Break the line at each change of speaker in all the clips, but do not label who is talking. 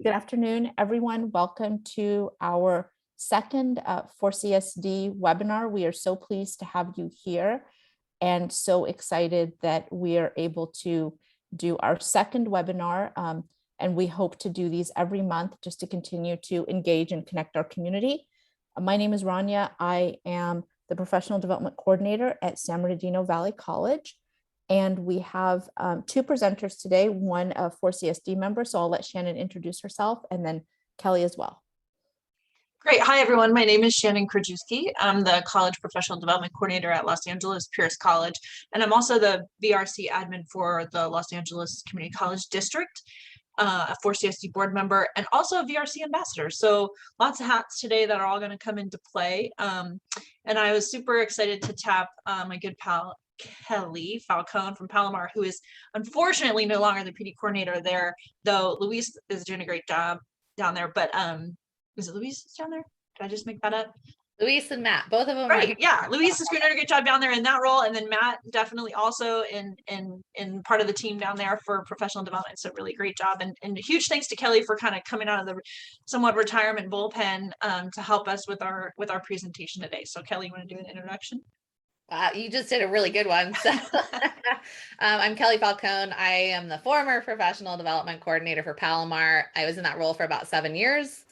Good afternoon, everyone. Welcome to our second 4CSD webinar. We are so pleased to have you here and so excited that we are able to do our second webinar. And we hope to do these every month just to continue to engage and connect our community. My name is Rania. I am the Professional Development Coordinator at San Bernardino Valley College. And we have two presenters today, one a 4CSD member, so I'll let Shannon introduce herself, and then Kelly as well.
Great. Hi, everyone. My name is Shannon Krajewski. I'm the College Professional Development Coordinator at Los Angeles Pierce College, and I'm also the VRC admin for the Los Angeles Community College District, a 4CSD board member, and also a VRC ambassador. So lots of hats today that are all going to come into play. And I was super excited to tap my good pal, Kelly Falcone from Palomar, who is unfortunately no longer the PD coordinator there, though Luis is doing a great job down there. But is it Luis down there? Did I just make that up?
Luis and Matt, both of them.
Right, yeah. Luis is doing a great job down there in that role, and then Matt definitely also in part of the team down there for professional development. So really great job, and a huge thanks to Kelly for kind of coming out of the somewhat retirement bullpen to help us with our presentation today. So Kelly, you want to do an introduction?
You just did a really good one. So I'm Kelly Falcone. I am the former professional development coordinator for Palomar. I was in that role for about 7 years.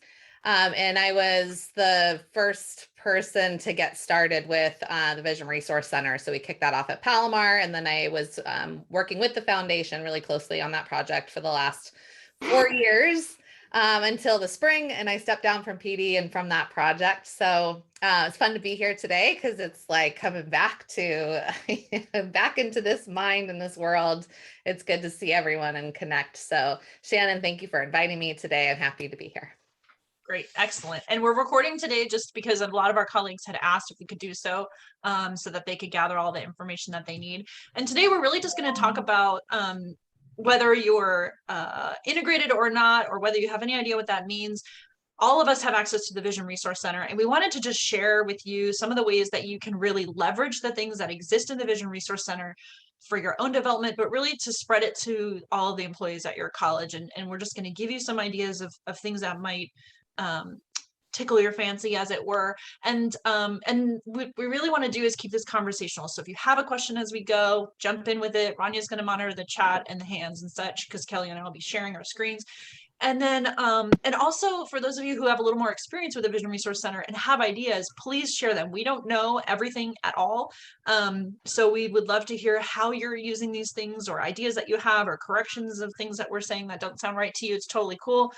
And I was the first person to get started with the Vision Resource Center. So we kicked that off at Palomar. And then I was working with the foundation really closely on that project for the last 4 years. Until the spring, and I stepped down from PD and from that project. So it's fun to be here today because it's like coming back to back into this mind and this world. It's good to see everyone and connect. So Shannon, thank you for inviting me today. I'm happy to be here.
Great, excellent. And we're recording today just because a lot of our colleagues had asked if we could do so, so that they could gather all the information that they need. And today we're really just going to talk about whether you're integrated or not, or whether you have any idea what that means. All of us have access to the Vision Resource Center, and we wanted to just share with you some of the ways that you can really leverage the things that exist in the Vision Resource Center for your own development, but really to spread it to all of the employees at your college. And we're just going to give you some ideas of things that might tickle your fancy, as it were. And what we really want to do is keep this conversational. So if you have a question as we go, jump in with it. Rania's going to monitor the chat and the hands and such, because Kelly and I will be sharing our screens. And then, and also for those of you who have a little more experience with the Vision Resource Center and have ideas, please share them. We don't know everything at all. So we would love to hear how you're using these things, or ideas that you have, or corrections of things that we're saying that don't sound right to you. It's totally cool.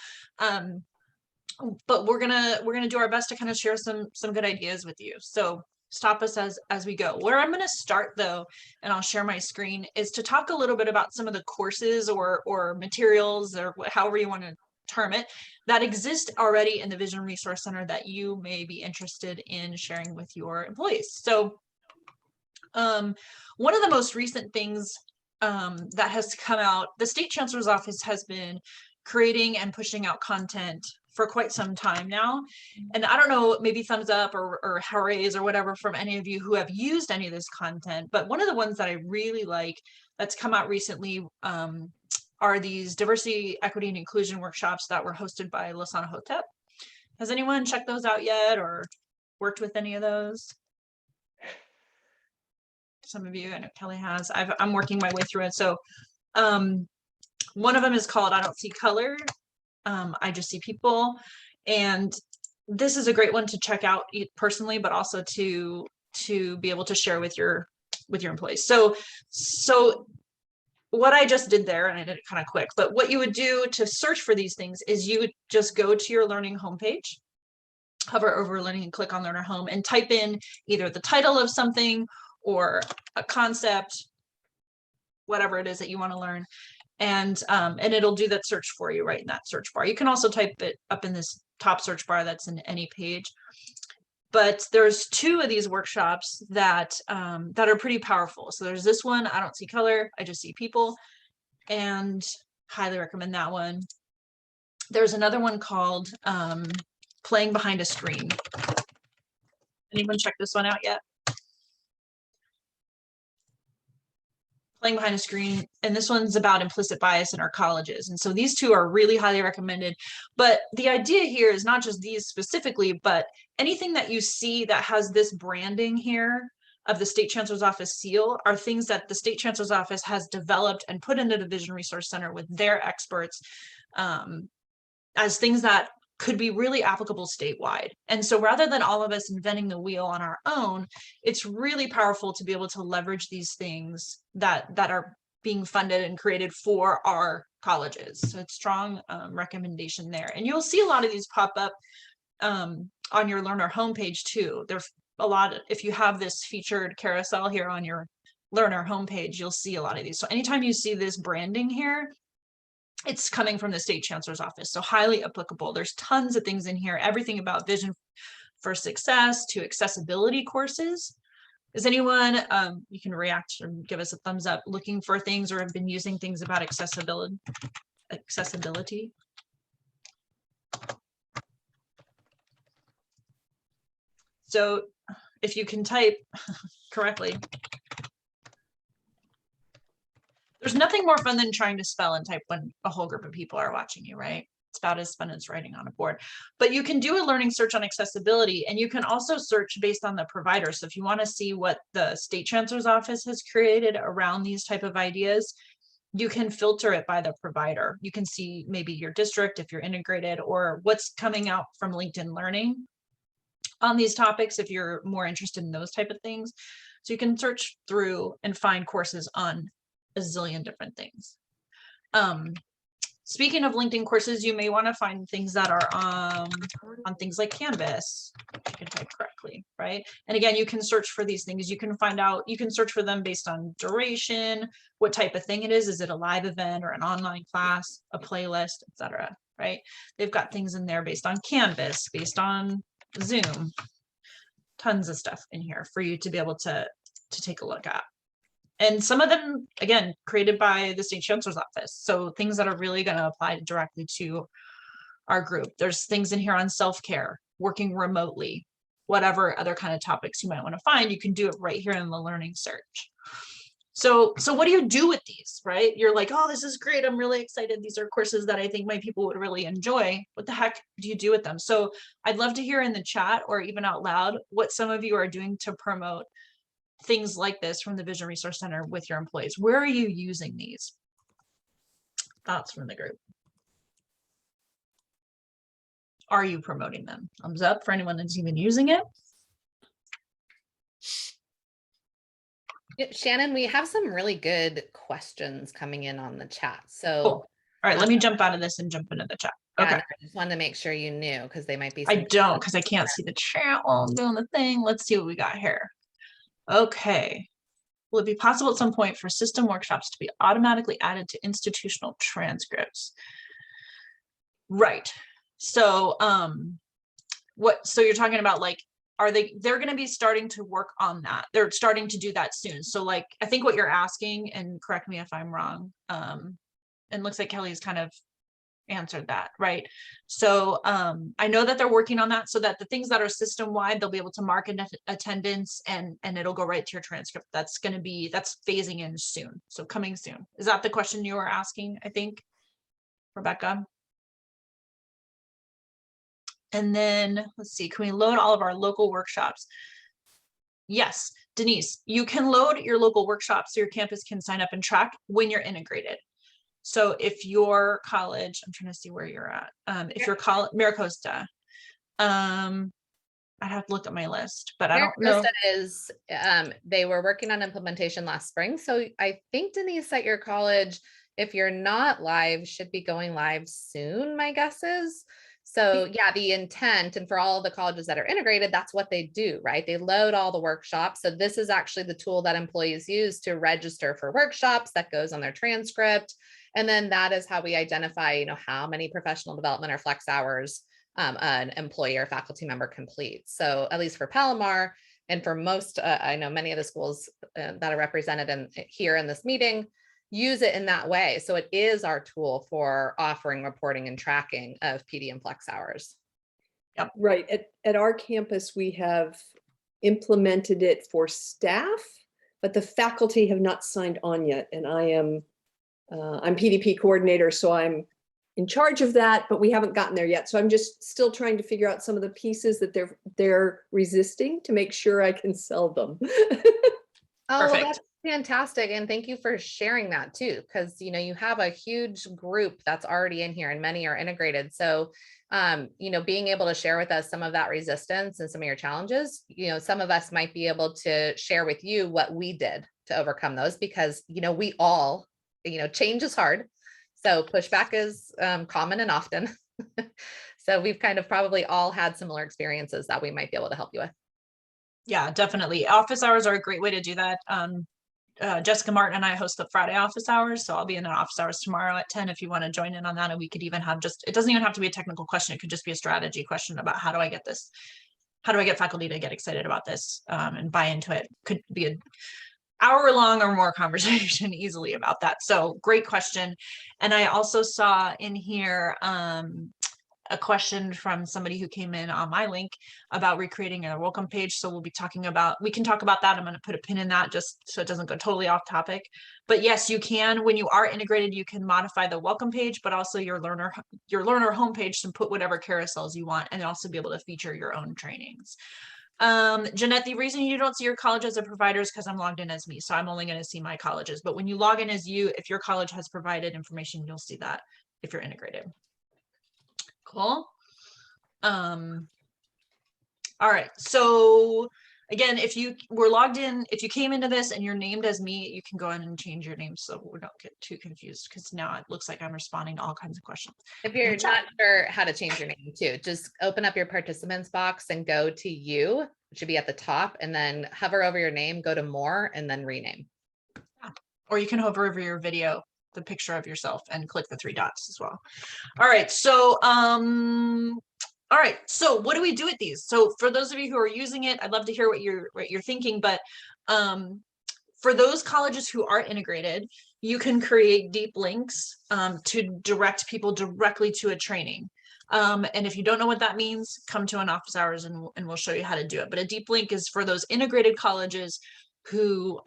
But we're gonna do our best to kind of share some good ideas with you. So stop us as we go. Where I'm going to start, though, and I'll share my screen, is to talk a little bit about some of the courses or materials, or however you want to term it, that exist already in the Vision Resource Center that you may be interested in sharing with your employees. So one of the most recent things that has come out, the State Chancellor's office has been creating and pushing out content for quite some time now. And I don't know, maybe thumbs up or hoorays or whatever from any of you who have used any of this content. But one of the ones that I really like that's come out recently are these diversity, equity, and inclusion workshops that were hosted by Lasana Hotep. Has anyone checked those out yet or worked with any of those? Some of you, I know Kelly has. I'm working my way through it. So one of them is called I Don't See Color. I Just See People, and this is a great one to check out personally, but also to be able to share with your employees. So what I just did there, and I did it kind of quick, but what you would do to search for these things is you would just go to your Learning homepage, hover over Learning and click on Learner Home, and type in either the title of something or a concept, whatever it is that you want to learn. And it'll do that search for you right in that search bar. You can also type it up in this top search bar that's in any page. But there's two of these workshops that are pretty powerful. So there's this one, I Don't See Color, I Just See People, and highly recommend that one. There's another one called Playing Behind a Screen. Anyone check this one out yet? Playing Behind a Screen, and this one's about implicit bias in our colleges. And so these two are really highly recommended. But the idea here is not just these specifically, but anything that you see that has this branding here of the State Chancellor's Office seal are things that the State Chancellor's Office has developed and put into the Vision Resource Center with their experts as things that could be really applicable statewide. And so rather than all of us inventing the wheel on our own, it's really powerful to be able to leverage these things that are being funded and created for our colleges. So it's strong recommendation there. And you'll see a lot of these pop up on your learner homepage too. There's a lot, if you have this featured carousel here on your learner homepage, you'll see a lot of these. So anytime you see this branding here, it's coming from the State Chancellor's Office, so highly applicable. There's tons of things in here, everything about Vision for Success to accessibility courses. Is anyone, you can react or give us a thumbs up, looking for things or have been using things about accessibility? So if you can type correctly. There's nothing more fun than trying to spell and type when a whole group of people are watching you, right? It's about as fun as writing on a board. But you can do a learning search on accessibility, and you can also search based on the provider. So if you want to see what the State Chancellor's Office has created around these type of ideas, you can filter it by the provider. You can see maybe your district, if you're integrated, or what's coming out from LinkedIn Learning on these topics, if you're more interested in those type of things. So you can search through and find courses on a zillion different things. Speaking of LinkedIn courses, you may want to find things that are on things like Canvas, if you can type correctly, right? And again, you can search for these things. You can find out, you can search for them based on duration, what type of thing it is. Is it a live event or an online class, a playlist, etc., right? They've got things in there based on Canvas, based on Zoom, tons of stuff in here for you to be able to take a look at. And some of them, again, created by the State Chancellor's Office. So things that are really going to apply directly to our group. There's things in here on self-care, working remotely, whatever other kind of topics you might want to find, you can do it right here in the learning search. So what do you do with these, right? You're like, oh, this is great. I'm really excited. These are courses that I think my people would really enjoy. What the heck do you do with them? So I'd love to hear in the chat or even out loud what some of you are doing to promote things like this from the Vision Resource Center with your employees. Where are you using these? Thoughts from the group. Are you promoting them? Thumbs up for anyone that's even using it.
Shannon, we have some really good questions coming in on the chat. So,
cool. All right, let me jump out of this and jump into the chat. Okay.
I just wanted to make sure you knew because they might be.
I don't, because I can't see the chat while I'm doing the thing. Let's see what we got here. Okay. Will it be possible at some point for system workshops to be automatically added to institutional transcripts? Right. So, so you're talking about like, they're going to be starting to work on that. They're starting to do that soon. So like, I think what you're asking, and correct me if I'm wrong, and looks like Kelly's kind of answered that, right? So I know that they're working on that so that the things that are system wide, they'll be able to mark attendance and it'll go right to your transcript. That's phasing in soon. So coming soon. Is that the question you were asking, I think, Rebecca? And then let's see, can we load all of our local workshops? Yes, Denise, you can load your local workshops so your campus can sign up and track when you're integrated. So if your college, I'm trying to see where you're at. If your college, Maricosta, I'd have to look at my list, but I don't know.
Is they were working on implementation last spring. So I think, Denise, at your college, if you're not live, should be going live soon, my guess is. So yeah, the intent, and for all the colleges that are integrated, that's what they do, right? They load all the workshops. So this is actually the tool that employees use to register for workshops that goes on their transcript. And then that is how we identify, how many professional development or flex hours an employee or faculty member completes. So at least for Palomar and for most, I know many of the schools that are represented here in this meeting, use it in that way. So it is our tool for offering reporting and tracking of PD and flex hours.
Yep. Right. At our campus, we have implemented it for staff, but the faculty have not signed on yet. And I'm PDP coordinator, so I'm in charge of that, but we haven't gotten there yet. So I'm just still trying to figure out some of the pieces that they're resisting to make sure I can sell them.
Oh, well,
Perfect.
that's fantastic. And thank you for sharing that too, because, you know, you have a huge group that's already in here and many are integrated. So, you know, being able to share with us some of that resistance and some of your challenges, you know, some of us might be able to share with you what we did to overcome those, because, you know, we all, you know, change is hard. So pushback is common and often. So we've kind of probably all had similar experiences that we might be able to help you with.
Yeah, definitely. Office hours are a great way to do that. Jessica Martin and I host the Friday office hours. So I'll be in an office hours tomorrow at 10 if you want to join in on that. And we could even have it doesn't even have to be a technical question. It could just be a strategy question about how do I get this? How do I get faculty to get excited about this and buy into it? Could be an hour-long or more conversation easily about that. So great question. And I also saw in here a question from somebody who came in on my link about recreating a welcome page. So we can talk about that. I'm going to put a pin in that just so it doesn't go totally off topic. But yes, you can, when you are integrated, you can modify the welcome page, but also your learner homepage to put whatever carousels you want, and also be able to feature your own trainings. Jeanette, the reason you don't see your college as a provider is because I'm logged in as me. So I'm only going to see my colleges. But when you log in as you, if your college has provided information, you'll see that if you're integrated. Cool. All right. So again, if you were logged in, if you came into this and you're named as me, you can go in and change your name so we don't get too confused, because now it looks like I'm responding to all kinds of questions.
If you're not sure how to change your name too, just open up your participants box and go to you, it should be at the top, and then hover over your name, go to more, and then rename.
Or you can hover over your video, the picture of yourself, and click the 3 dots as well. All right. So, all right. So what do we do with these? So for those of you who are using it, I'd love to hear what you're thinking, but for those colleges who are integrated, you can create deep links to direct people directly to a training. And if you don't know what that means, come to an office hours and we'll show you how to do it. But a deep link is for those integrated colleges who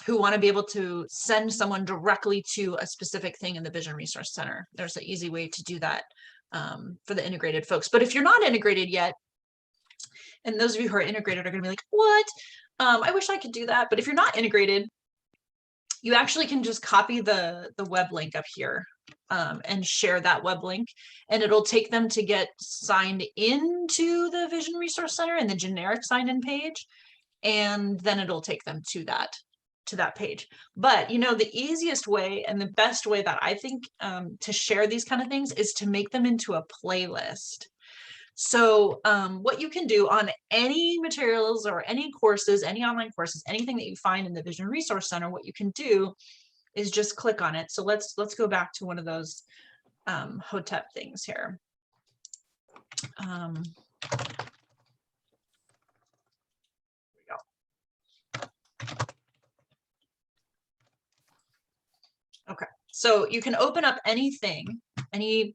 want to be able to send someone directly to a specific thing in the Vision Resource Center. There's an easy way to do that for the integrated folks. But if you're not integrated yet, and those of you who are integrated are going to be like, what? I wish I could do that. But if you're not integrated, you actually can just copy the web link up here and share that web link, and it'll take them to get signed into the Vision Resource Center in the generic sign-in page, and then it'll take them to that page. But you know, the easiest way and the best way that I think to share these kind of things is to make them into a playlist. So what you can do on any materials or any courses, any online courses, anything that you find in the Vision Resource Center, what you can do is just click on it. So let's go back to one of those HOTEP things here. Okay, so you can open up anything, any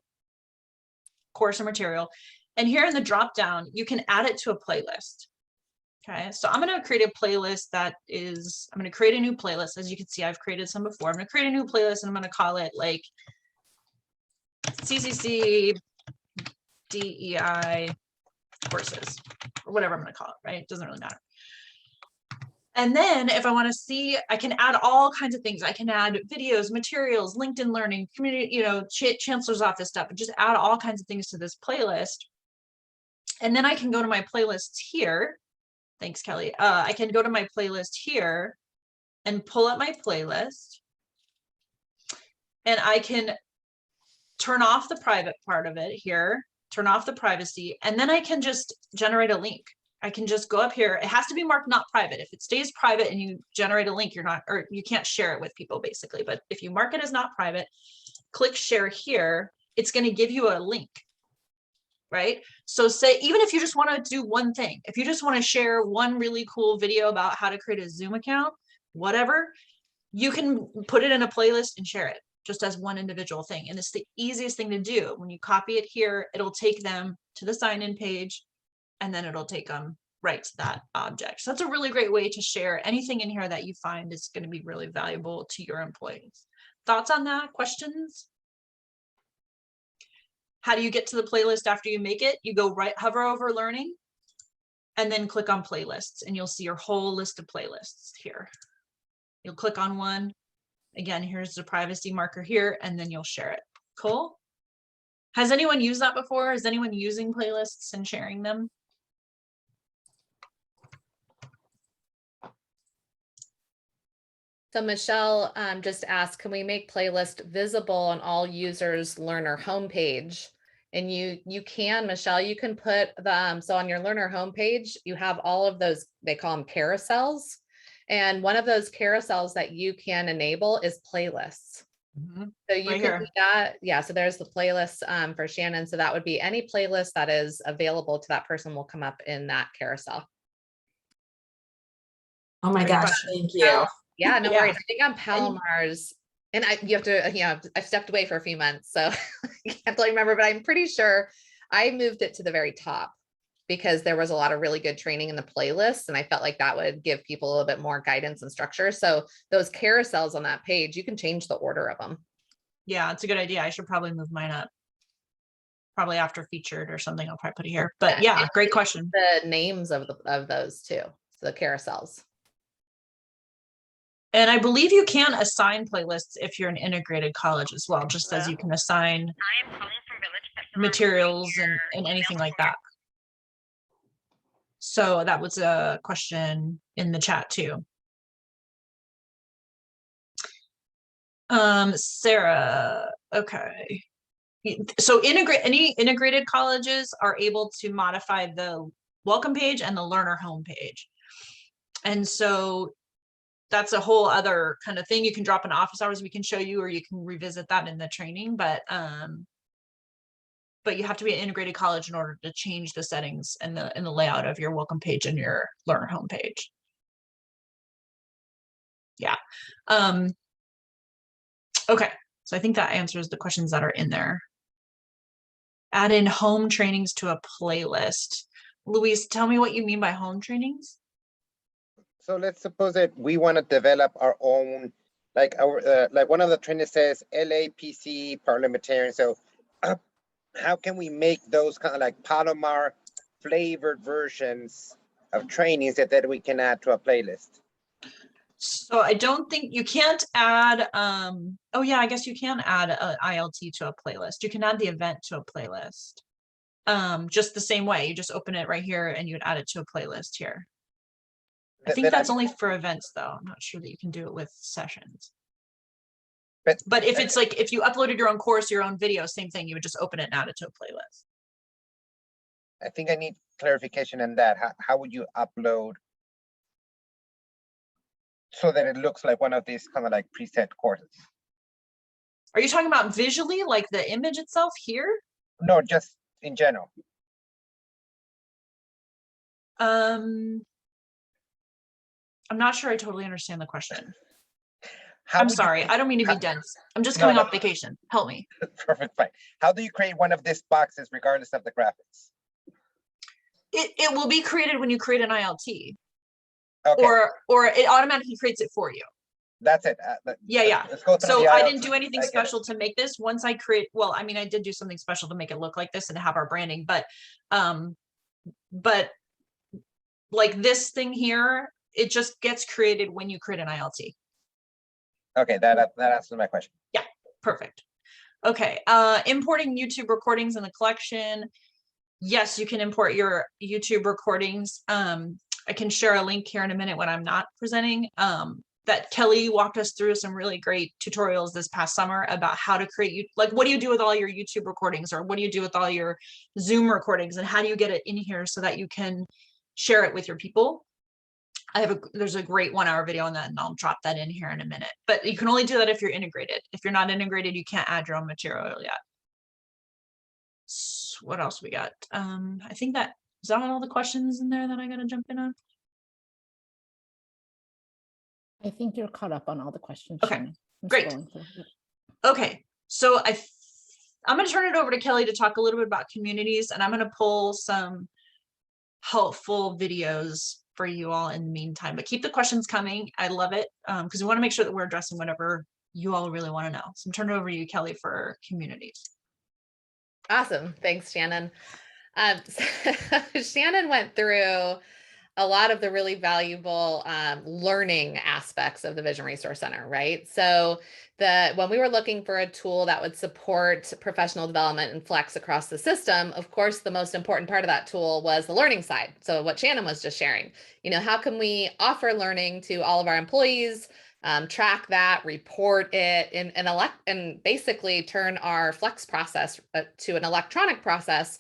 course or material, and here in the drop down, you can add it to a playlist. Okay, so I'm going to create a playlist I'm going to create a new playlist. As you can see, I've created some before. I'm going to create a new playlist and I'm going to call it like CCC DEI courses, or whatever I'm going to call it, right? It doesn't really matter. And then if I want to see, I can add all kinds of things. I can add videos, materials, LinkedIn Learning, community, you know, Chancellor's office stuff, and just add all kinds of things to this playlist. And then I can go to my playlists here. Thanks, Kelly. I can go to my playlist here and pull up my playlist. And I can turn off the private part of it here, turn off the privacy, and then I can just generate a link. I can just go up here. It has to be marked not private. If it stays private and you generate a link, you can't share it with people basically. But if you mark it as not private, click share here, it's going to give you a link, right? So say, even if you just want to do one thing, if you just want to share one really cool video about how to create a Zoom account, whatever, you can put it in a playlist and share it just as one individual thing. And it's the easiest thing to do. When you copy it here, it'll take them to the sign-in page, and then it'll take them right to that object. So that's a really great way to share anything in here that you find is going to be really valuable to your employees. Thoughts on that? Questions? How do you get to the playlist after you make it? You go hover over learning and then click on playlists, and you'll see your whole list of playlists here. You'll click on one. Again, here's the privacy marker here, and then you'll share it. Cool. Has anyone used that before? Is anyone using playlists and sharing them?
So Michelle just asked, can we make playlist visible on all users' learner homepage? And you can, Michelle, you can put the, so on your learner homepage, you have all of those, they call them carousels. And one of those carousels that you can enable is playlists. So you
Right
can
here.
do that. Yeah. So there's the playlist for Shannon. So that would be any playlist that is available to that person will come up in that carousel.
Oh my
Great
gosh,
question.
thank you.
Yeah, no
Yeah.
worries. I think on Palomar's, and you have to, I've stepped away for a few months, so I can't really remember, but I'm pretty sure I moved it to the very top because there was a lot of really good training in the playlist. And I felt like that would give people a little bit more guidance and structure. So those carousels on that page, you can change the order of them.
Yeah, it's a good idea. I should probably move mine up. Probably after featured or something, I'll probably put it here. But yeah,
and
great question.
The names of those too, so the carousels.
And I believe you can assign playlists if you're an integrated college as well, just as you can assign materials and anything like that. So that was a question in the chat too. Sarah, okay. So any integrated colleges are able to modify the welcome page and the learner homepage. And so that's a whole other kind of thing. You can drop in office hours, we can show you, or you can revisit that in the training, but you have to be an integrated college in order to change the settings and the layout of your welcome page and your learner homepage. Yeah. Okay. So I think that answers the questions that are in there. Add in home trainings to a playlist. Louise, tell me what you mean by home trainings.
So let's suppose that we want to develop our own, like our, like one of the trainers says LAPC parliamentarian. So how can we make those kind of like Palomar flavored versions of trainings that we can add to a playlist?
So I don't think you can't add, oh yeah, I guess you can add an ILT to a playlist. You can add the event to a playlist. Just the same way, you just open it right here and you'd add it to a playlist here. I think that's only for events though. I'm not sure that you can do it with sessions. But if it's like, if you uploaded your own course, your own video, same thing, you would just open it and add it to a playlist.
I think I need clarification on that. How would you upload so that it looks like one of these kind of like preset courses?
Are you talking about visually, like the image itself here?
No, just in general.
I'm not sure I totally understand the question.
How
I'm
would you
sorry,
create-
I don't mean to be
how-
dense. I'm just
No,
coming
no.
off vacation. Help me.
Perfect, fine. How do you create one of these boxes regardless of the graphics?
It will be created when you create an ILT,
Okay,
or it automatically creates it for you.
that's it.
Yeah.
Let's go through
So
the
I
ILT.
didn't do anything
I get it.
special to make this. Once I create, well, I mean, I did do something special to make it look like this and have our branding, but like this thing here, it just gets created when you create an ILT.
Okay, that answers my question.
Perfect. Okay, importing YouTube recordings in the collection. Yes, you can import your YouTube recordings. I can share a link here in a minute when I'm not presenting. That Kelly walked us through some really great tutorials this past summer about how to create, like, what do you do with all your YouTube recordings, or what do you do with all your Zoom recordings, and how do you get it in here so that you can share it with your people? There's a great 1-hour video on that, and I'll drop that in here in a minute. But you can only do that if you're integrated. If you're not integrated, you can't add your own material yet. So what else we got? I think that is that all the questions in there that I gotta jump in on.
I think you're caught up on all the questions.
Okay,
Shannon. I'm
great.
scrolling through. Yep.
Okay, so I'm going to turn it over to Kelly to talk a little bit about communities, and I'm going to pull some helpful videos for you all in the meantime. But keep the questions coming. I love it because we want to make sure that we're addressing whatever you all really want to know. So I'm turning it over to you, Kelly, for communities.
Awesome. Thanks, Shannon. So Shannon went through a lot of the really valuable learning aspects of the Vision Resource Center, right? So when we were looking for a tool that would support professional development and flex across the system, of course, the most important part of that tool was the learning side. So what Shannon was just sharing, how can we offer learning to all of our employees, track that, report it, and basically turn our flex process to an electronic process,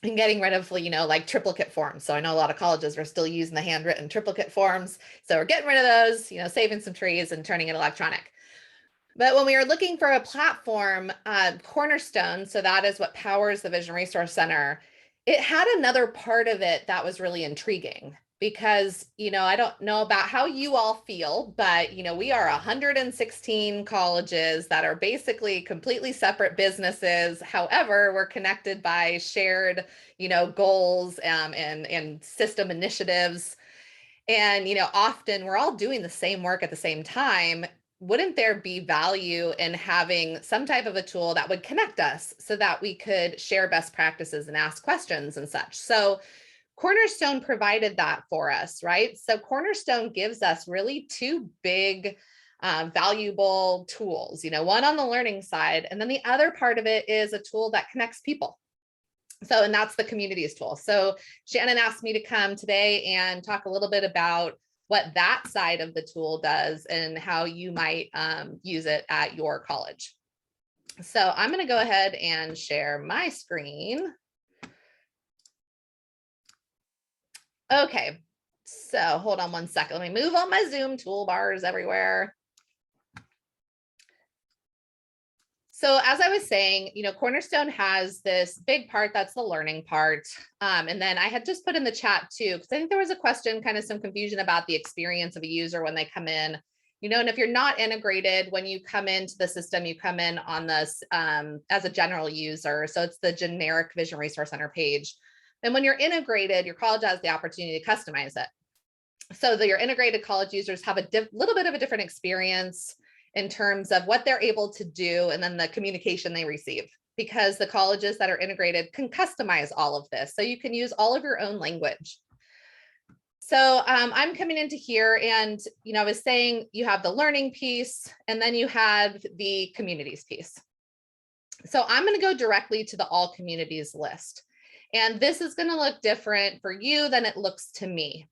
and getting rid of, like triplicate forms. So I know a lot of colleges are still using the handwritten triplicate forms. So we're getting rid of those, saving some trees and turning it electronic. But when we were looking for a platform, Cornerstone, so that is what powers the Vision Resource Center, it had another part of it that was really intriguing. Because, I don't know about how you all feel, but, we are 116 colleges that are basically completely separate businesses. However, we're connected by shared, goals and system initiatives. And, often we're all doing the same work at the same time. Wouldn't there be value in having some type of a tool that would connect us so that we could share best practices and ask questions and such? So Cornerstone provided that for us, right? So Cornerstone gives us really two big valuable tools, one on the learning side, and then the other part of it is a tool that connects people. So, and that's the communities tool. So Shannon asked me to come today and talk a little bit about what that side of the tool does and how you might use it at your college. So I'm going to go ahead and share my screen. Okay, so hold on one second. Let me move on my Zoom toolbars everywhere. So as I was saying, Cornerstone has this big part, that's the learning part. And then I had just put in the chat too, because I think there was a question, kind of some confusion about the experience of a user when they come in. And if you're not integrated, when you come into the system, you come in on this as a general user. So it's the generic Vision Resource Center page. And when you're integrated, your college has the opportunity to customize it. So your integrated college users have a little bit of a different experience in terms of what they're able to do and then the communication they receive, because the colleges that are integrated can customize all of this. So you can use all of your own language. So I'm coming into here and, I was saying you have the learning piece and then you have the communities piece. So I'm going to go directly to the all communities list. And this is going to look different for you than it looks to me.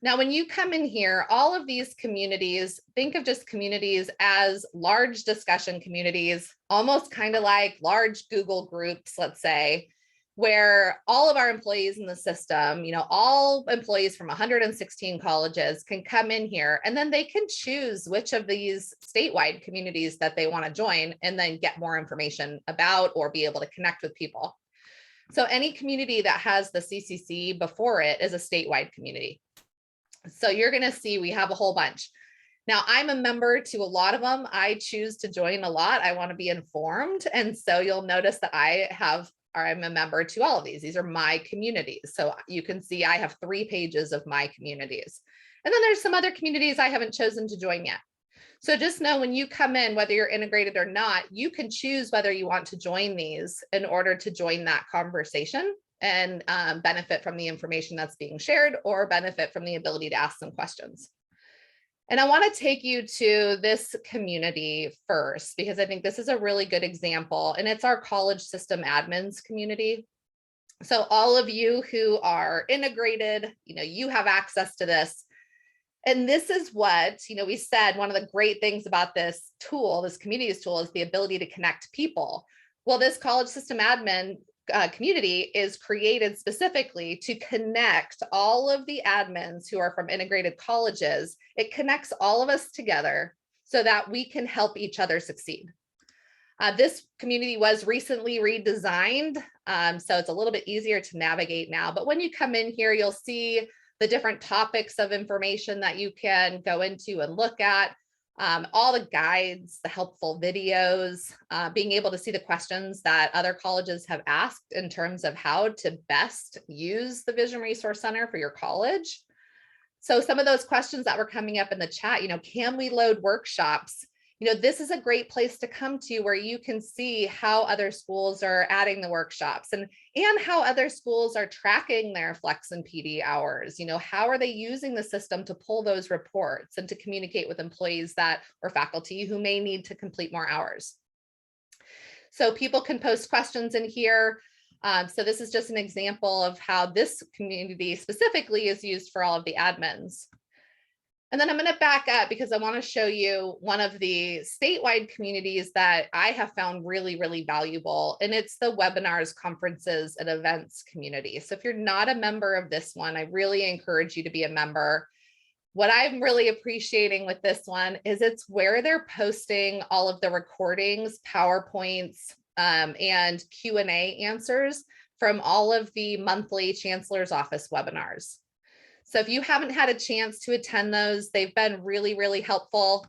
Now, when you come in here, all of these communities, think of just communities as large discussion communities, almost kind of like large Google groups, let's say, where all of our employees in the system, all employees from 116 colleges can come in here and then they can choose which of these statewide communities that they want to join and then get more information about or be able to connect with people. So any community that has the CCC before it is a statewide community. So you're going to see we have a whole bunch. Now I'm a member to a lot of them. I choose to join a lot. I want to be informed. And so you'll notice that I'm a member to all of these. These are my communities. So you can see I have 3 pages of my communities. And then there's some other communities I haven't chosen to join yet. So just know when you come in, whether you're integrated or not, you can choose whether you want to join these in order to join that conversation and benefit from the information that's being shared or benefit from the ability to ask some questions. And I want to take you to this community first, because I think this is a really good example, and it's our college system admins community. So all of you who are integrated, you have access to this. And this is what, we said, one of the great things about this tool, this communities tool, is the ability to connect people. Well, this college system admin community is created specifically to connect all of the admins who are from integrated colleges. It connects all of us together so that we can help each other succeed. This community was recently redesigned, so it's a little bit easier to navigate now. But when you come in here, you'll see the different topics of information that you can go into and look at. all the guides, the helpful videos, being able to see the questions that other colleges have asked in terms of how to best use the Vision Resource Center for your college. So some of those questions that were coming up in the chat, can we load workshops? This is a great place to come to where you can see how other schools are adding the workshops and how other schools are tracking their flex and PD hours. How are they using the system to pull those reports and to communicate with employees or faculty who may need to complete more hours. So people can post questions in here. So this is just an example of how this community specifically is used for all of the admins. And then I'm going to back up because I want to show you one of the statewide communities that I have found really, really valuable. And it's the webinars, conferences, and events community. So if you're not a member of this one, I really encourage you to be a member. What I'm really appreciating with this one is it's where they're posting all of the recordings, PowerPoints, and Q&A answers from all of the monthly Chancellor's Office webinars. So if you haven't had a chance to attend those, they've been really, really helpful.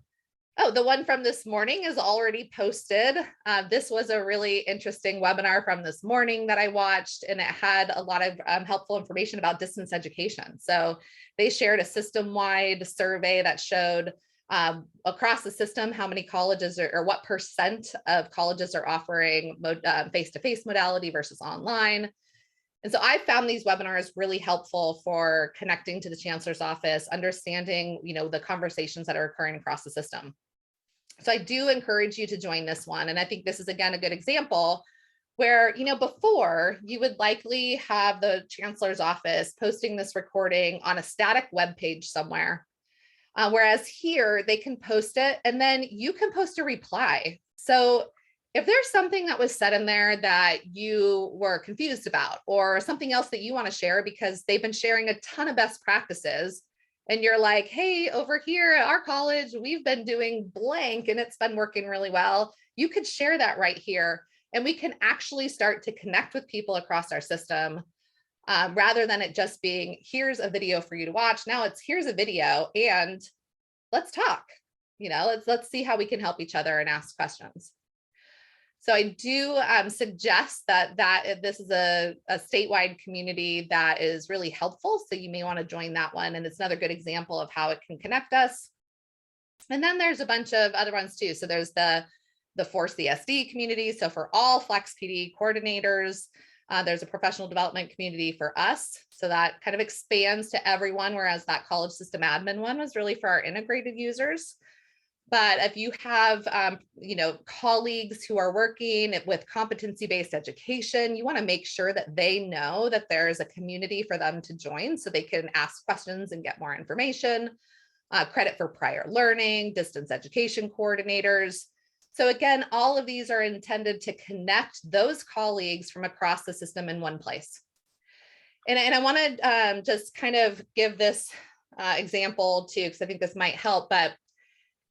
Oh, the one from this morning is already posted. This was a really interesting webinar from this morning that I watched, and it had a lot of helpful information about distance education. So they shared a system-wide survey that showed across the system how many colleges or what % of colleges are offering face-to-face modality versus online. And so I found these webinars really helpful for connecting to the Chancellor's Office, understanding, the conversations that are occurring across the system. So I do encourage you to join this one. And I think this is, again, a good example where, before you would likely have the Chancellor's Office posting this recording on a static web page somewhere. Whereas here they can post it and then you can post a reply. So if there's something that was said in there that you were confused about, or something else that you want to share because they've been sharing a ton of best practices, and you're like, hey, over here at our college, we've been doing blank and it's been working really well, you could share that right here. And we can actually start to connect with people across our system rather than it just being, here's a video for you to watch. Now it's, here's a video and let's talk, let's see how we can help each other and ask questions. So I do suggest that this is a statewide community that is really helpful. So you may want to join that one. And it's another good example of how it can connect us. And then there's a bunch of other ones too. So there's the 4CSD community. So for all Flex PD coordinators, there's a professional development community for us. So that kind of expands to everyone, whereas that college system admin one was really for our integrated users. But if you have, colleagues who are working with competency-based education, you want to make sure that they know that there is a community for them to join so they can ask questions and get more information. Credit for prior learning, distance education coordinators. So again, all of these are intended to connect those colleagues from across the system in one place. And I want to just kind of give this example too, because I think this might help, but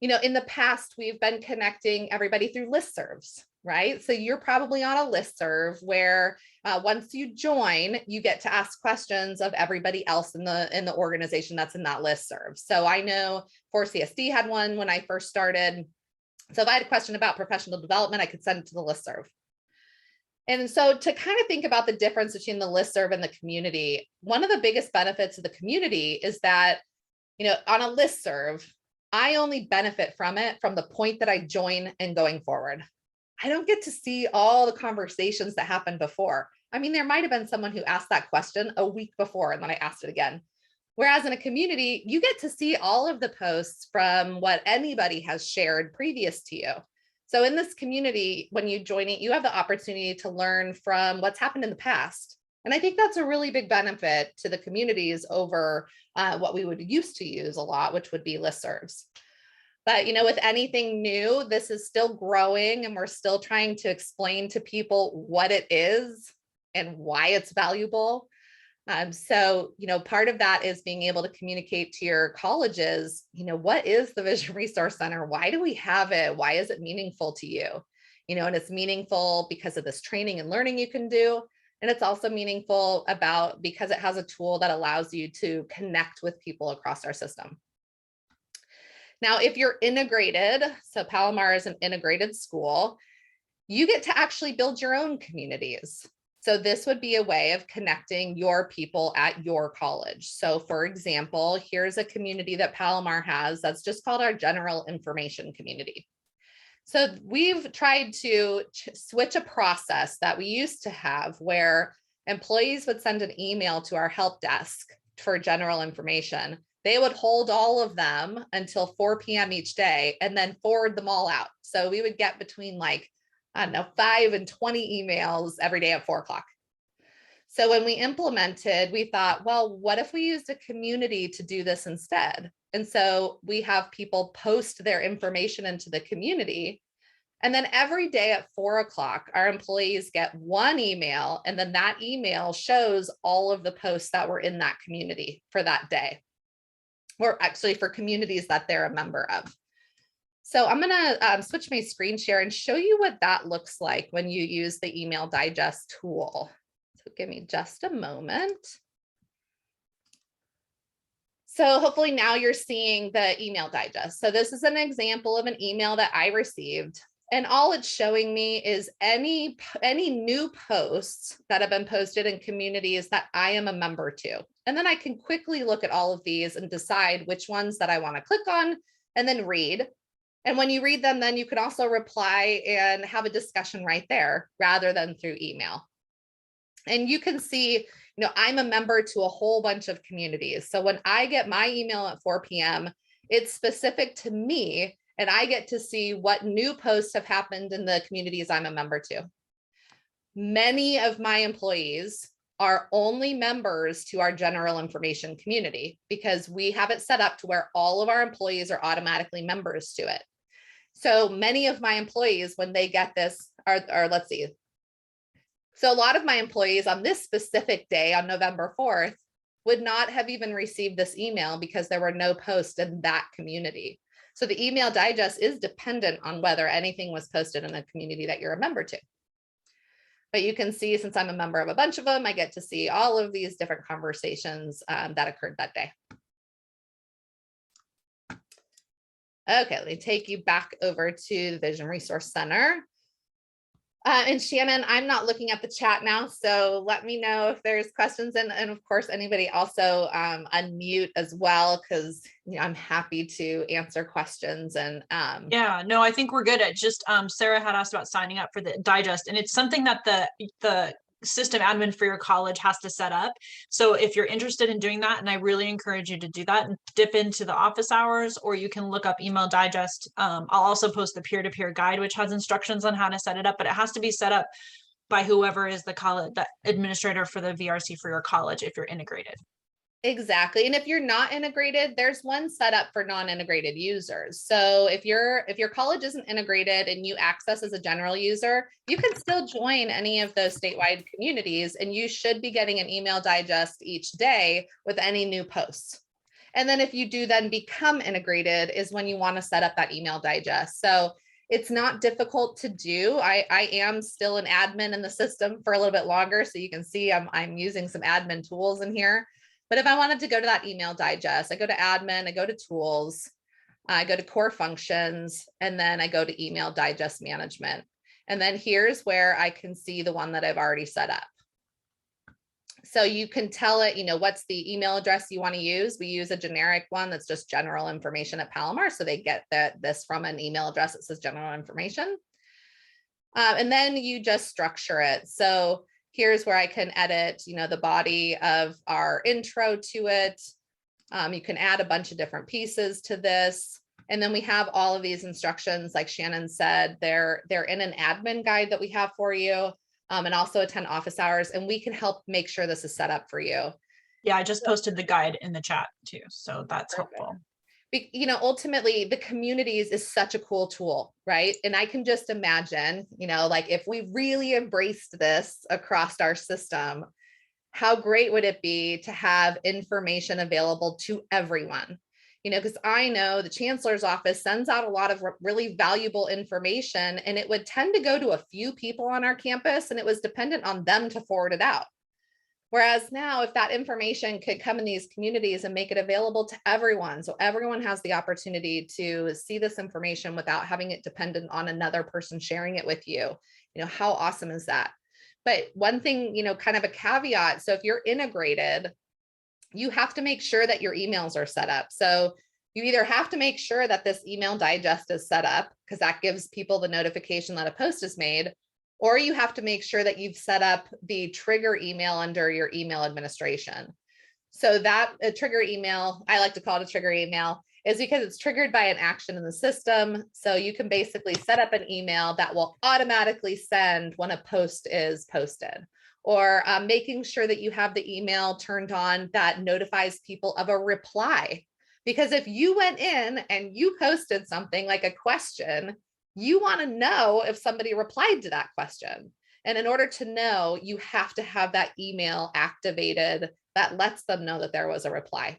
in the past, we've been connecting everybody through listservs, right? So you're probably on a listserv where once you join, you get to ask questions of everybody else in the organization that's in that listserv. So I know 4CSD had one when I first started. So if I had a question about professional development, I could send it to the listserv. And so to kind of think about the difference between the listserv and the community, one of the biggest benefits of the community is that, on a listserv, I only benefit from it from the point that I join and going forward. I don't get to see all the conversations that happened before. I mean, there might have been someone who asked that question a week before and then I asked it again. Whereas in a community, you get to see all of the posts from what anybody has shared previous to you. So in this community, when you join it, you have the opportunity to learn from what's happened in the past. And I think that's a really big benefit to the communities over what we would used to use a lot, which would be listservs. But, with anything new, this is still growing and we're still trying to explain to people what it is and why it's valuable. So, part of that is being able to communicate to your colleges, what is the Vision Resource Center? Why do we have it? Why is it meaningful to you? And it's meaningful because of this training and learning you can do. And it's also meaningful because it has a tool that allows you to connect with people across our system. Now, if you're integrated, so Palomar is an integrated school, you get to actually build your own communities. So this would be a way of connecting your people at your college. So for example, here's a community that Palomar has that's just called our general information community. So we've tried to switch a process that we used to have where employees would send an email to our help desk for general information. They would hold all of them until 4 p.m. each day and then forward them all out. So we would get between like, I don't know, 5 and 20 emails every day at 4 o'clock. So when we implemented, we thought, well, what if we used a community to do this instead? And so we have people post their information into the community. And then every day at 4 o'clock, our employees get one email, and then that email shows all of the posts that were in that community for that day, or actually for communities that they're a member of. So I'm going to switch my screen share and show you what that looks like when you use the email digest tool. So give me just a moment. So hopefully now you're seeing the email digest. So this is an example of an email that I received. And all it's showing me is any new posts that have been posted in communities that I am a member to. And then I can quickly look at all of these and decide which ones that I want to click on and then read. And when you read them, then you can also reply and have a discussion right there rather than through email. And you can see, I'm a member to a whole bunch of communities. So when I get my email at 4 p.m., it's specific to me, and I get to see what new posts have happened in the communities I'm a member to. Many of my employees are only members to our general information community because we have it set up to where all of our employees are automatically members to it. So many of my employees, when they get this, let's see. So a lot of my employees on this specific day on November 4th would not have even received this email because there were no posts in that community. So the email digest is dependent on whether anything was posted in a community that you're a member to. But you can see, since I'm a member of a bunch of them, I get to see all of these different conversations that occurred that day. Okay, let me take you back over to the Vision Resource Center. And Shannon, I'm not looking at the chat now, so let me know if there's questions. And of course, anybody also unmute as well, because I'm happy to answer questions. And
yeah, no, I think we're good at just Sarah had asked about signing up for the digest, and it's something that the system admin for your college has to set up. So if you're interested in doing that, and I really encourage you to do that and dip into the office hours, or you can look up email digest. I'll also post the peer-to-peer guide, which has instructions on how to set it up, but it has to be set up by whoever is the administrator for the VRC for your college if you're integrated.
Exactly. And if you're not integrated, there's one set up for non-integrated users. So if your college isn't integrated and you access as a general user, you can still join any of those statewide communities, and you should be getting an email digest each day with any new posts. And then if you do then become integrated is when you want to set up that email digest. So it's not difficult to do. I am still an admin in the system for a little bit longer. So you can see I'm using some admin tools in here. But if I wanted to go to that email digest, I go to admin, I go to tools, I go to core functions, and then I go to email digest management. And then here's where I can see the one that I've already set up. So you can tell it, what's the email address you want to use. We use a generic one that's just general information at Palomar. So they get this from an email address that says general information. And then you just structure it. So here's where I can edit, the body of our intro to it. You can add a bunch of different pieces to this. And then we have all of these instructions, like Shannon said, they're in an admin guide that we have for you, and also attend office hours, and we can help make sure this is set up for you.
Yeah, I just posted the guide in the chat too, so that's helpful.
Ultimately, the communities is such a cool tool, right? And I can just imagine, like if we really embraced this across our system, how great would it be to have information available to everyone? Because I know the chancellor's office sends out a lot of really valuable information, and it would tend to go to a few people on our campus, and it was dependent on them to forward it out. Whereas now, if that information could come in these communities and make it available to everyone, so everyone has the opportunity to see this information without having it dependent on another person sharing it with you, how awesome is that? But one thing, kind of a caveat. So if you're integrated, you have to make sure that your emails are set up. So you either have to make sure that this email digest is set up, because that gives people the notification that a post is made, or you have to make sure that you've set up the trigger email under your email administration. So that a trigger email, I like to call it a trigger email, is because it's triggered by an action in the system. So you can basically set up an email that will automatically send when a post is posted, or making sure that you have the email turned on that notifies people of a reply. Because if you went in and you posted something like a question, you want to know if somebody replied to that question. And in order to know, you have to have that email activated that lets them know that there was a reply.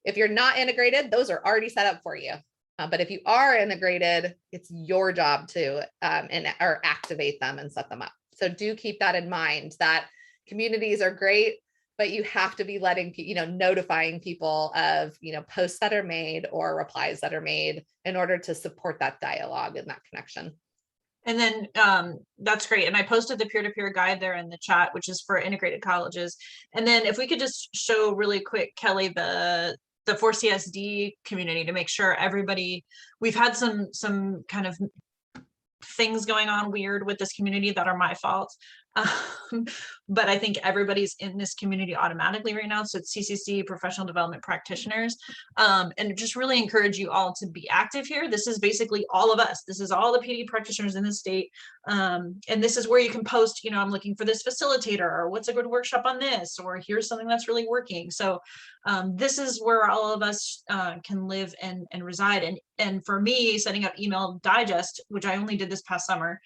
If you're not integrated, those are already set up for you. But if you are integrated, it's your job to or activate them and set them up. So do keep that in mind, that communities are great, but you have to be letting, notifying people of, posts that are made or replies that are made in order to support that dialogue and that connection.
And then that's great. And I posted the peer-to-peer guide there in the chat, which is for integrated colleges. And then if we could just show really quick, Kelly, the 4CSD community, to make sure everybody, we've had some kind of things going on weird with this community that are my fault. But I think everybody's in this community automatically right now. So it's CCC, professional development practitioners, and just really encourage you all to be active here. This is basically all of us. This is all the PD practitioners in the state. And this is where you can post, I'm looking for this facilitator, or what's a good workshop on this, or here's something that's really working. So this is where all of us can live and reside. And for me, setting up email digest, which I only did this past summer,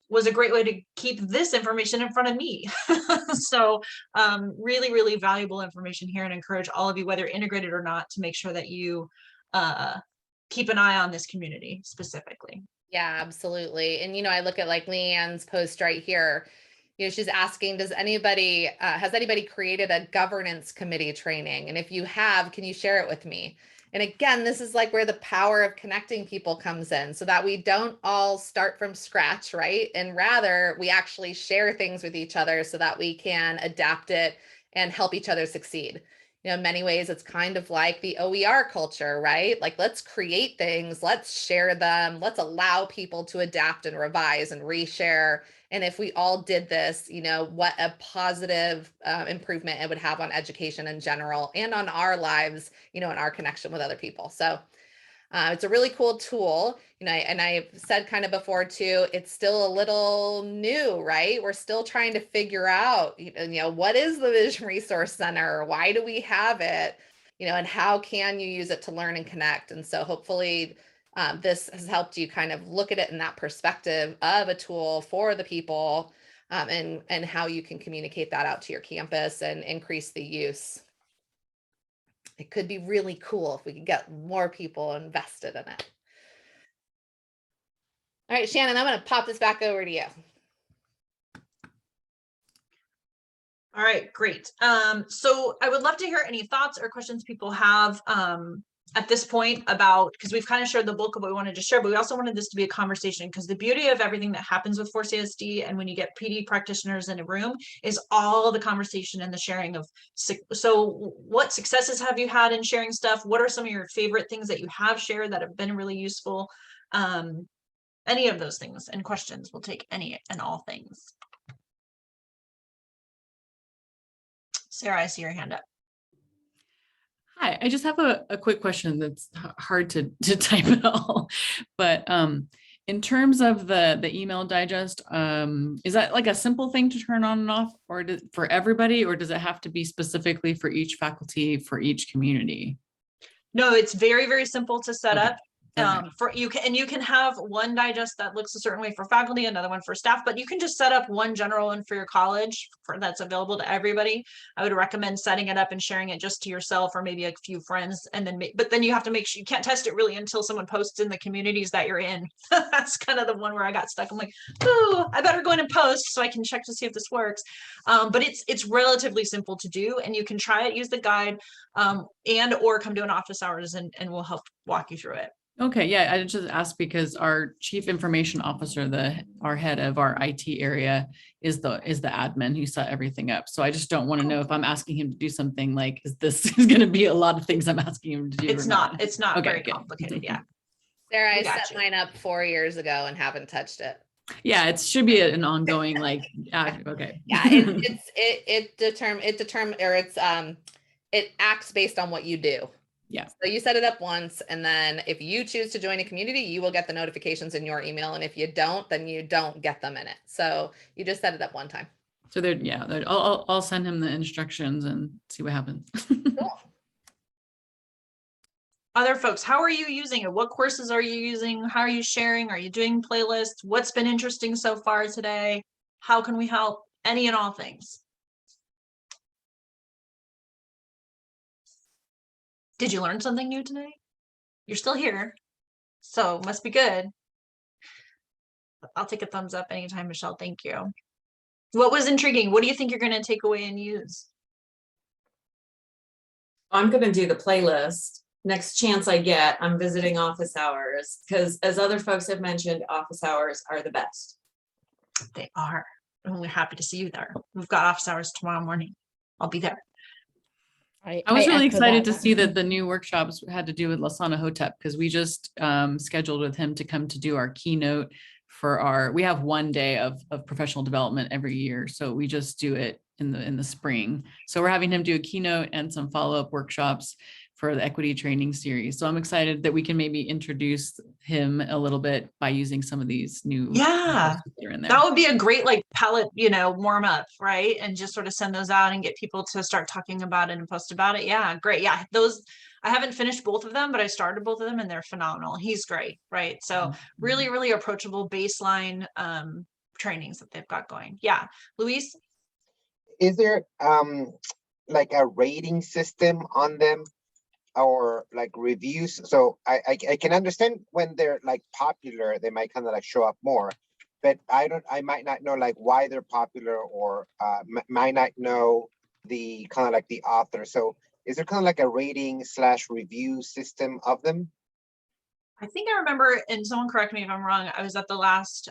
was a great way to keep this information in front of me. So really, really valuable information here, and encourage all of you, whether integrated or not, to make sure that you keep an eye on this community specifically.
Yeah, absolutely. And, I look at like Leanne's post right here. She's asking, has anybody created a governance committee training? And if you have, can you share it with me? And again, this is like where the power of connecting people comes in, so that we don't all start from scratch, right? And rather we actually share things with each other so that we can adapt it and help each other succeed. In many ways, it's kind of like the OER culture, right? Like, let's create things, let's share them, let's allow people to adapt and revise and reshare. And if we all did this, what a positive improvement it would have on education in general and on our lives, and our connection with other people. So it's a really cool tool, and I've said kind of before too, it's still a little new, right? We're still trying to figure out, what is the Vision Resource Center? Why do we have it? And how can you use it to learn and connect? And so hopefully this has helped you kind of look at it in that perspective of a tool for the people, and how you can communicate that out to your campus and increase the use. It could be really cool if we could get more people invested in it. All right, Shannon, I'm going to pop this back over to you.
All right, great. So I would love to hear any thoughts or questions people have at this point about, because we've kind of shared the bulk of what we wanted to share, but we also wanted this to be a conversation, because the beauty of everything that happens with 4CSD and when you get PD practitioners in a room is all the conversation and the sharing of, so what successes have you had in sharing stuff? What are some of your favorite things that you have shared that have been really useful? Any of those things and questions. We'll take any and all things. Sarah, I see your hand up.
Hi, I just have a quick question that's hard to type it all, but in terms of the email digest, is that like a simple thing to turn on and off, or for everybody, or does it have to be specifically for each faculty, for each community?
No, it's very, very simple to set up.
Okay.
For you can have one digest that looks a certain way for faculty, another one for staff, but you can just set up one general one for your college that's available to everybody. I would recommend setting it up and sharing it just to yourself or maybe a few friends, and then but then you have to make sure you can't test it really until someone posts in the communities that you're in. That's kind of the one where I got stuck. I'm like, oh, I better go in and post so I can check to see if this works. But it's relatively simple to do, and you can try it, use the guide, and or come to an office hours and we'll help walk you through it.
Okay, yeah, I just asked because our chief information officer, our head of our IT area is the admin who set everything up. So I just don't want to know if I'm asking him to do something like, this is going to be a lot of things I'm asking him to do.
It's not
Okay,
very
good.
complicated. Yeah.
Sarah, I
We got
set
you.
mine up 4 years ago and haven't touched it.
Yeah, it should be an ongoing, like, okay.
Yeah, it acts based on what you do.
Yeah.
So you set it up once, and then if you choose to join a community, you will get the notifications in your email. And if you don't, then you don't get them in it. So you just set it up one time.
So I'll send him the instructions and see what happens.
Cool.
Other folks, how are you using it? What courses are you using? How are you sharing? Are you doing playlists? What's been interesting so far today? How can we help? Any and all things. Did you learn something new today? You're still here, so must be good. I'll take a thumbs up anytime, Michelle. Thank you. What was intriguing? What do you think you're going to take away and use?
I'm going to do the playlist. Next chance I get, I'm visiting office hours because, as other folks have mentioned, office hours are the best.
They are. I'm really happy to see you there. We've got office hours tomorrow morning. I'll be there.
I was really
echo
excited
that.
to see that the new workshops had to do with Lasana Hotep, because we just scheduled with him to come to do our keynote for we have one day of professional development every year. So we just do it in the spring. So we're having him do a keynote and some follow-up workshops for the equity training series. So I'm excited that we can maybe introduce him a little bit by using some of these new.
Yeah,
in there.
that would be a great palette, warm up, right? And just sort of send those out and get people to start talking about it and post about it. Yeah, great. Yeah, those, I haven't finished both of them, but I started both of them and they're phenomenal. He's great, right? So really, really approachable baseline trainings that they've got going. Yeah, Luis?
Is there like a rating system on them? Or like reviews? So I can understand when they're like popular, they might kind of like show up more, but I might not know like why they're popular, or might not know the kind of like the author. So is there kind of like a rating / review system of them?
I think I remember, and someone correct me if I'm wrong, I was at the last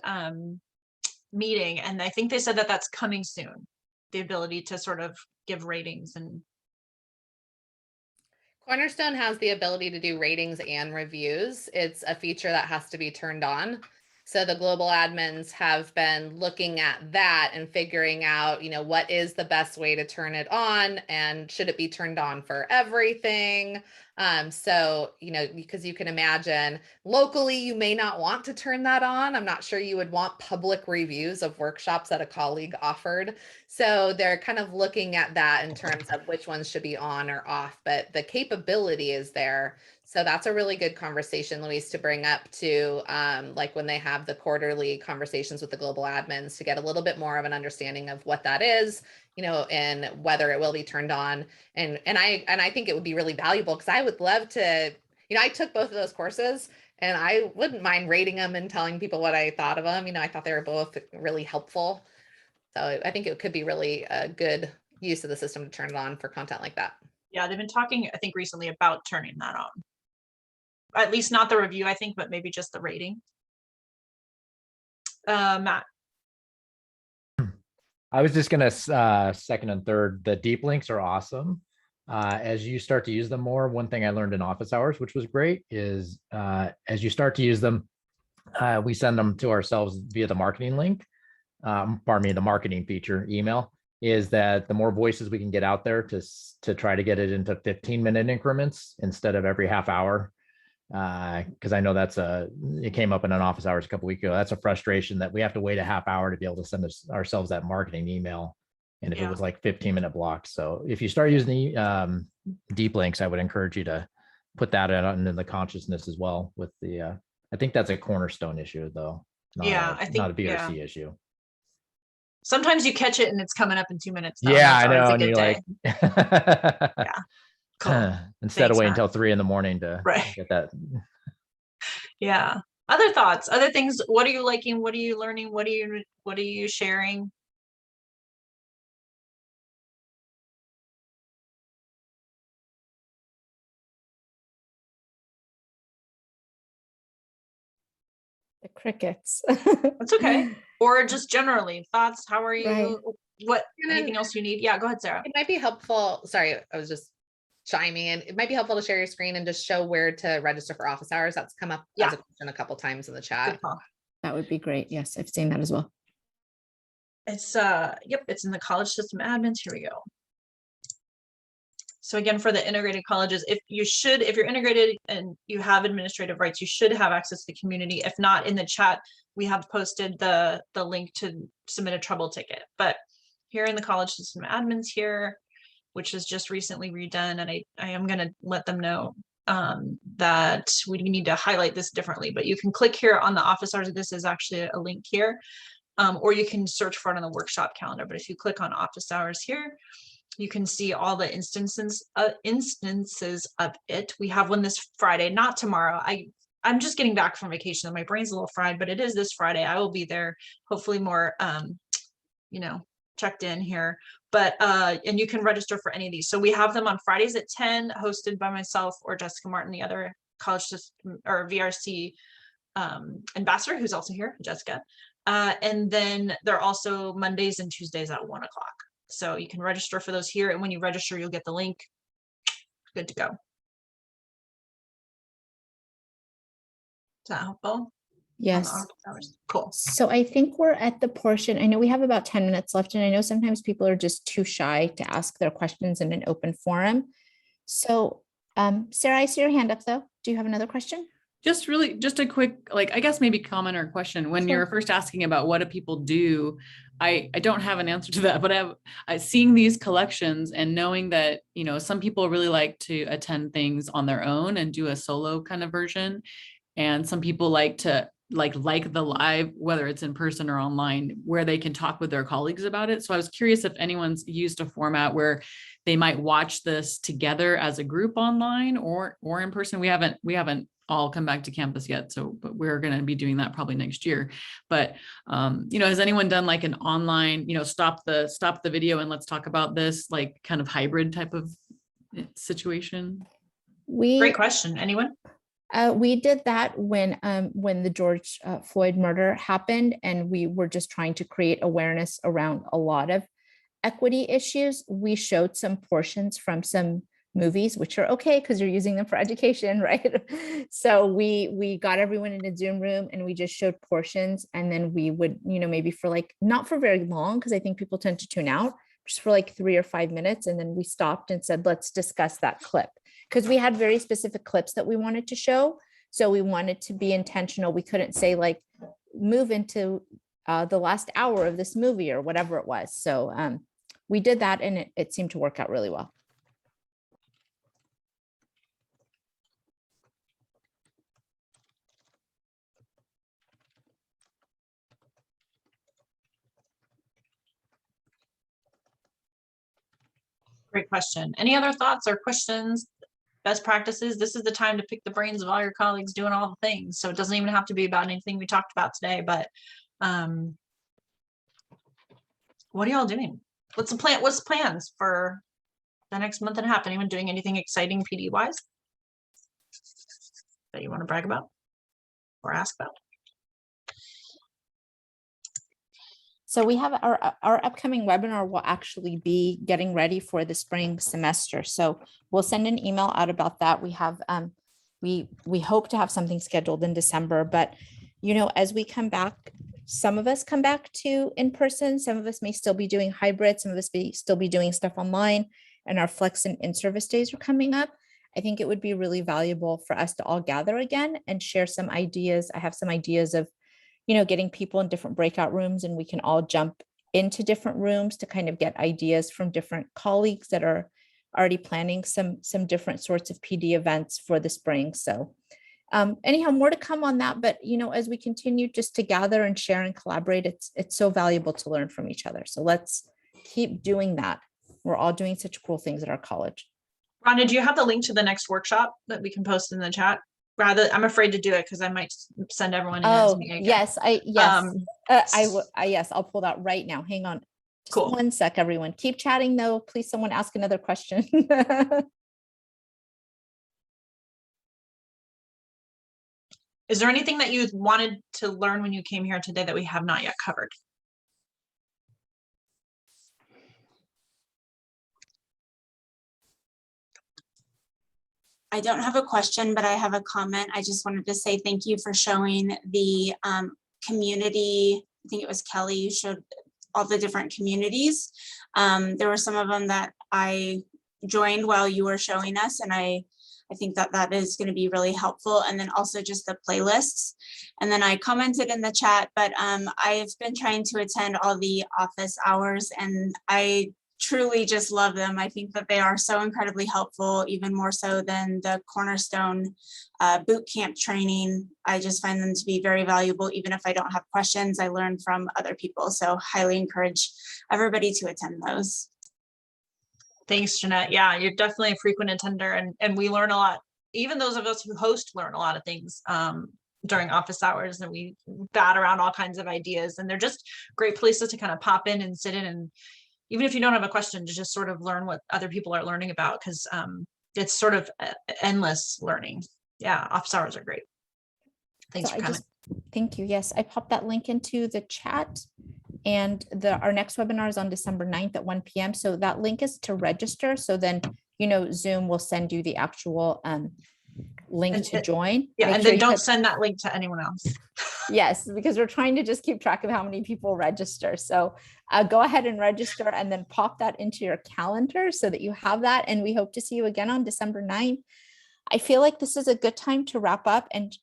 meeting and I think they said that that's coming soon. The ability to sort of give ratings. And
Cornerstone has the ability to do ratings and reviews. It's a feature that has to be turned on. So the global admins have been looking at that and figuring out, what is the best way to turn it on, and should it be turned on for everything? So, because you can imagine locally, you may not want to turn that on. I'm not sure you would want public reviews of workshops that a colleague offered. So they're kind of looking at that in terms of which ones should be on or off, but the capability is there. So that's a really good conversation, Luis, to bring up to like when they have the quarterly conversations with the global admins, to get a little bit more of an understanding of what that is, and whether it will be turned on. And I think it would be really valuable, because I would love to, I took both of those courses and I wouldn't mind rating them and telling people what I thought of them. I thought they were both really helpful. So I think it could be really a good use of the system to turn it on for content like that.
yeah, they've been talking, I think, recently about turning that on. At least not the review, I think, but maybe just the rating. Matt.
I was just going to second and third, the deep links are awesome. As you start to use them more, one thing I learned in office hours, which was great, is as you start to use them, we send them to ourselves via the marketing link. The marketing feature email, is that the more voices we can get out there to try to get it into 15-minute increments instead of every half hour. Because I know it came up in an office hours a couple weeks ago. That's a frustration that we have to wait a half hour to be able to send ourselves that marketing email. And if it was like 15-minute blocks. So if you start using the deep links, I would encourage you to put that into the consciousness as well with the, I think that's a cornerstone issue though.
Yeah, I think,
Not a
yeah.
BRC issue.
Sometimes you catch it and it's coming up in 2 minutes. Though,
Yeah, I
and that's
know.
always a
And
good
you're
day.
like,
Cool.
instead
Thanks,
of waiting
Matt.
until 3 a.m. to
Right.
get that.
Yeah. Other thoughts, other things. What are you liking? What are you learning? What are you sharing?
The crickets.
That's okay. Or just generally thoughts. How are you?
Right.
What,
And then-
anything else you need? Yeah, go ahead, Sarah.
It might be helpful. Sorry, I was just chiming in. It might be helpful to share your screen and just show where to register for office hours. That's come up
Yeah.
as a question a couple times in the
Good
chat.
call.
That would be great. Yes, I've seen that as well.
It's yep, it's in the college system admins. Here we go. So again, for the integrated colleges, if you're integrated and you have administrative rights, you should have access to the community. If not, in the chat, we have posted the link to submit a trouble ticket. But here in the college system admins here, which is just recently redone, and I am going to let them know that we need to highlight this differently. But you can click here on the office hours. This is actually a link here, or you can search for it on the workshop calendar. But if you click on office hours here, you can see all the instances of it. We have one this Friday, not tomorrow. I'm just getting back from vacation and my brain's a little fried, but it is this Friday. I will be there, hopefully more, checked in here. But and you can register for any of these. So we have them on Fridays at 10, hosted by myself or Jessica Martin, the other college system or VRC ambassador, who's also here, Jessica. And then they're also Mondays and Tuesdays at 1 o'clock. So you can register for those here. And when you register, you'll get the link. Good to go. Is that helpful?
Yes.
Cool.
So I think we're at the portion, I know we have about 10 minutes left, and I know sometimes people are just too shy to ask their questions in an open forum. So Sarah, I see your hand up though. Do you have another question?
Just a quick, I guess maybe comment or question. When
Sure.
you're first asking about what do people do, I don't have an answer to that, but I seeing these collections and knowing that, some people really like to attend things on their own and do a solo kind of version. And some people like to like the live, whether it's in person or online, where they can talk with their colleagues about it. So I was curious if anyone's used a format where they might watch this together as a group online or in person. We haven't all come back to campus yet. But we're going to be doing that probably next year. But, has anyone done like an online, stop the video and let's talk about this, like kind of hybrid type of situation?
Great question. Anyone?
We did that when the George Floyd murder happened, and we were just trying to create awareness around a lot of equity issues. We showed some portions from some movies, which are okay because you're using them for education, right? So we got everyone in a Zoom room and we just showed portions, and then we would, maybe for not for very long, because I think people tend to tune out, just for 3 or 5 minutes, and then we stopped and said, let's discuss that clip, because we had very specific clips that we wanted to show. So we wanted to be intentional. We couldn't say move into the last hour of this movie or whatever it was. So we did that, and it seemed to work out really well.
Great question. Any other thoughts or questions? Best practices? This is the time to pick the brains of all your colleagues doing all the things. So it doesn't even have to be about anything we talked about today, but what are y'all doing? What's the plan? What's the plans for the next month and a half? Anyone doing anything exciting PD wise that you want to brag about or ask about?
So we have our upcoming webinar will actually be getting ready for the spring semester. So we'll send an email out about that. We have we hope to have something scheduled in December, but as we come back, some of us come back to in person, some of us may still be doing hybrid, some of us still be doing stuff online, and our flex and in-service days are coming up. I think it would be really valuable for us to all gather again and share some ideas. I have some ideas of getting people in different breakout rooms, and we can all jump into different rooms to kind of get ideas from different colleagues that are already planning some different sorts of PD events for the spring. So anyhow, more to come on that. But, you know, as we continue just to gather and share and collaborate, it's so valuable to learn from each other. So let's keep doing that. We're all doing such cool things at our college.
Rhonda, do you have the link to the next workshop that we can post in the chat? Rather, I'm afraid to do it because I might send everyone in as me again.
Yes, yes, I'll pull that right now. Hang on. Just
Cool.
1 sec, everyone. Keep chatting though. Please, someone ask another question.
Is there anything that you wanted to learn when you came here today that we have not yet covered?
I don't have a question, but I have a comment. I just wanted to say thank you for showing the community. I think it was Kelly, you showed all the different communities. There were some of them that I joined while you were showing us, and I think that that is going to be really helpful. And then also just the playlists. And then I commented in the chat, but I've been trying to attend all the office hours, and I truly just love them. I think that they are so incredibly helpful, even more so than the Cornerstone boot camp training. I just find them to be very valuable. Even if I don't have questions, I learn from other people. So highly encourage everybody to attend those.
Thanks, Jeanette. Yeah, you're definitely a frequent attender, and we learn a lot. Even those of us who host learn a lot of things during office hours, and we bat around all kinds of ideas, and they're just great places to kind of pop in and sit in, and even if you don't have a question, to just sort of learn what other people are learning about, because it's sort of endless learning. Yeah, office hours are great. Thanks for coming.
Thank you. Yes, I popped that link into the chat, and our next webinar is on December 9th at 1 p.m. So that link is to register. So then, you know, Zoom will send you the actual link to join.
Yeah,
Make
and
sure
then don't send that link to anyone else.
Yes, because we're trying to just keep track of how many people register. So go ahead and register, and then pop that into your calendar so that you have that. And we hope to see you again on December 9th. I feel like this is a good time to wrap up and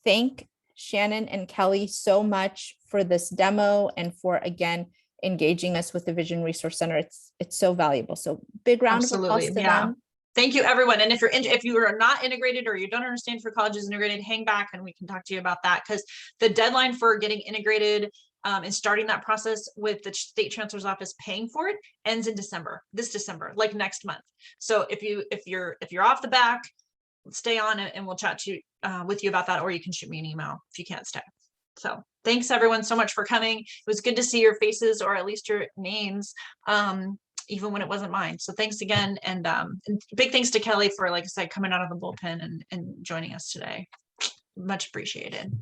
thank Shannon and Kelly so much for this demo and for, again, engaging us with the Vision Resource Center. It's so valuable. So big round of applause to them.
Thank you, everyone. And if you are not integrated or you don't understand if your college is integrated, hang back and we can talk to you about that, because the deadline for getting integrated and starting that process with the State Chancellor's office paying for it ends in December, this December, like next month. So if you're off the back, stay on it and we'll chat to you, with you about that, or you can shoot me an email if you can't stay. So thanks everyone so much for coming. It was good to see your faces, or at least your names, even when it wasn't mine. So thanks again. And big thanks to Kelly for, like I said, coming out of the bullpen and joining us today. Much appreciated.